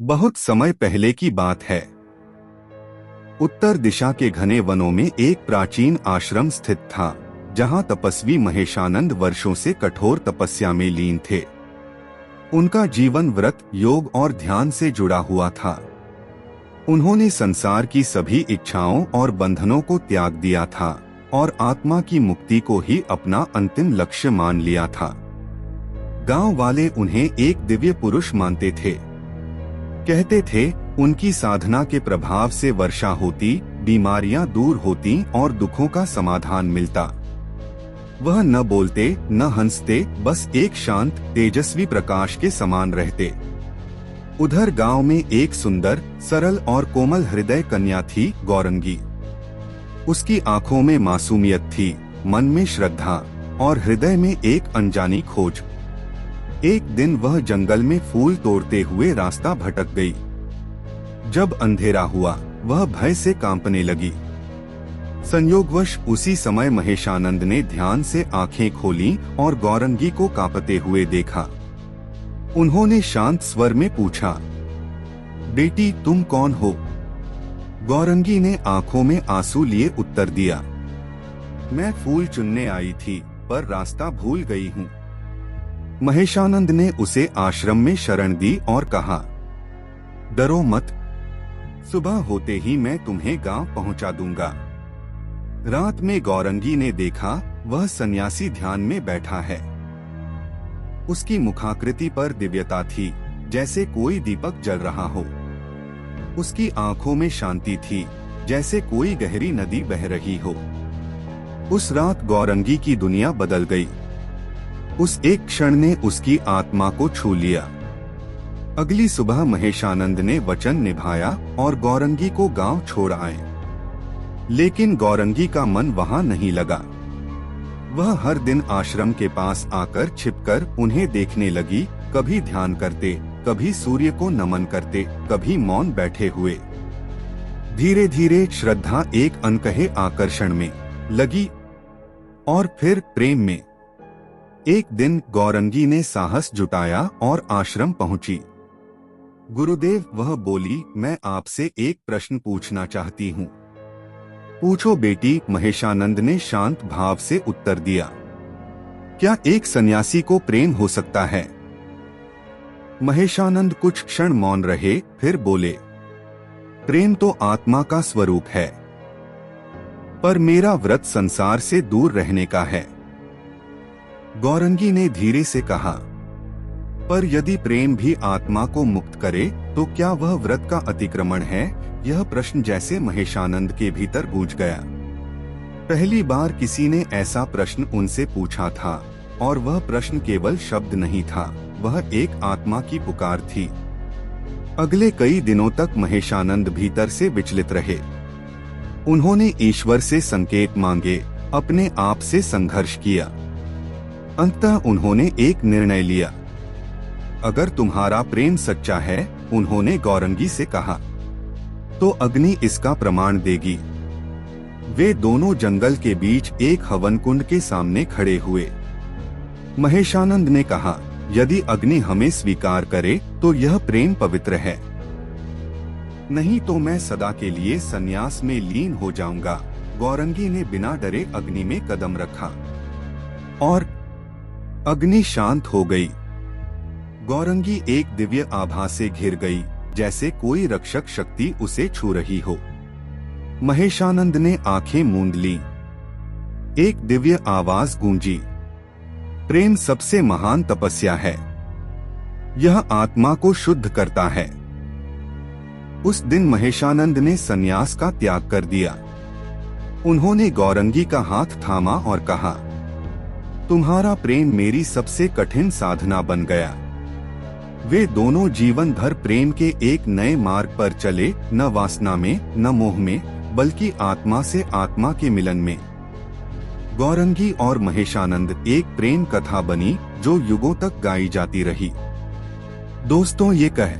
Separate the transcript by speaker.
Speaker 1: बहुत समय पहले की बात है। उत्तर दिशा के घने वनों में एक प्राचीन आश्रम स्थित था, जहां तपस्वी महेशानंद वर्षों से कठोर तपस्या में लीन थे। उनका जीवन व्रत, योग और ध्यान से जुड़ा हुआ था। उन्होंने संसार की सभी इच्छाओं और बंधनों को त्याग दिया था और आत्मा की मुक्ति को ही अपना अंतिम लक्ष्य मान लिया था। गांव वाले उन्हें एक दिव्य पुरुष मानते थे। कहते थे उनकी साधना के प्रभाव से वर्षा होती, बीमारियां दूर होती और दुखों का समाधान मिलता। वह न बोलते न हंसते, बस एक शांत तेजस्वी प्रकाश के समान रहते। उधर गांव में एक सुंदर, सरल और कोमल हृदय कन्या थी, गौरंगी। उसकी आंखों में मासूमियत थी, मन में श्रद्धा और हृदय में एक अनजानी खोज। एक दिन वह जंगल में फूल तोड़ते हुए रास्ता भटक गई। जब अंधेरा हुआ, वह भय से कांपने लगी। संयोगवश उसी समय महेशानंद ने ध्यान से आंखें खोलीं और गौरंगी को कांपते हुए देखा। उन्होंने शांत स्वर में पूछा, बेटी तुम कौन हो? गौरंगी ने आंखों में आंसू लिए उत्तर दिया, मैं फूल चुनने आई थी, पर रास्ता भूल गई हूँ। महेशानंद ने उसे आश्रम में शरण दी और कहा, डरो मत, सुबह होते ही मैं तुम्हें गांव पहुंचा दूंगा। रात में गौरंगी ने देखा, वह सन्यासी ध्यान में बैठा है। उसकी मुखाकृति पर दिव्यता थी, जैसे कोई दीपक जल रहा हो। उसकी आंखों में शांति थी, जैसे कोई गहरी नदी बह रही हो। उस रात गौरंगी की दुनिया बदल गई। उस एक क्षण ने उसकी आत्मा को छू लिया। अगली सुबह महेशानंद ने वचन निभाया और गौरंगी को गांव छोड़ आए। लेकिन गौरंगी का मन वहां नहीं लगा। वह हर दिन आश्रम के पास आकर छिपकर उन्हें देखने लगी, कभी ध्यान करते, कभी सूर्य को नमन करते, कभी मौन बैठे हुए। धीरे धीरे श्रद्धा एक अनकहे आकर्षण में लगी और फिर प्रेम में। एक दिन गौरंगी ने साहस जुटाया और आश्रम पहुंची। गुरुदेव, वह बोली, मैं आपसे एक प्रश्न पूछना चाहती हूँ। पूछो बेटी, महेशानंद ने शांत भाव से उत्तर दिया। क्या एक सन्यासी को प्रेम हो सकता है? महेशानंद कुछ क्षण मौन रहे, फिर बोले, प्रेम तो आत्मा का स्वरूप है, पर मेरा व्रत संसार से दूर रहने का है। गौरंगी ने धीरे से कहा, पर यदि प्रेम भी आत्मा को मुक्त करे तो क्या वह व्रत का अतिक्रमण है? यह प्रश्न जैसे महेशानंद के भीतर गूंज गया। पहली बार किसी ने ऐसा प्रश्न उनसे पूछा था, और वह प्रश्न केवल शब्द नहीं था, वह एक आत्मा की पुकार थी। अगले कई दिनों तक महेशानंद भीतर से विचलित रहे। उन्होंने ईश्वर से संकेत मांगे, अपने आप से संघर्ष किया। अंततः उन्होंने एक निर्णय लिया। अगर तुम्हारा प्रेम सच्चा है, उन्होंने गौरंगी से कहा, तो अग्नि इसका प्रमाण देगी। वे दोनों जंगल के बीच एक हवन कुंड के सामने खड़े हुए। महेशानंद ने कहा, यदि अग्नि हमें स्वीकार करे तो यह प्रेम पवित्र है, नहीं तो मैं सदा के लिए संन्यास में लीन हो जाऊंगा। गौरंगी ने बिना डरे अग्नि में कदम रखा और अग्नि शांत हो गई। गौरंगी एक दिव्य आभा से घिर गई, जैसे कोई रक्षक शक्ति उसे छू रही हो। महेशानंद ने आंखें मूंद लीं। एक दिव्य आवाज गूंजी, प्रेम सबसे महान तपस्या है, यह आत्मा को शुद्ध करता है। उस दिन महेशानंद ने संन्यास का त्याग कर दिया। उन्होंने गौरंगी का हाथ थामा और कहा, तुम्हारा प्रेम मेरी सबसे कठिन साधना बन गया। वे दोनों जीवन भर प्रेम के एक नए मार्ग पर चले, न वासना में, न मोह में, बल्कि आत्मा से आत्मा के मिलन में। गौरंगी और महेशानंद एक प्रेम कथा बनी, जो युगों तक गाई जाती रही। दोस्तों, ये कह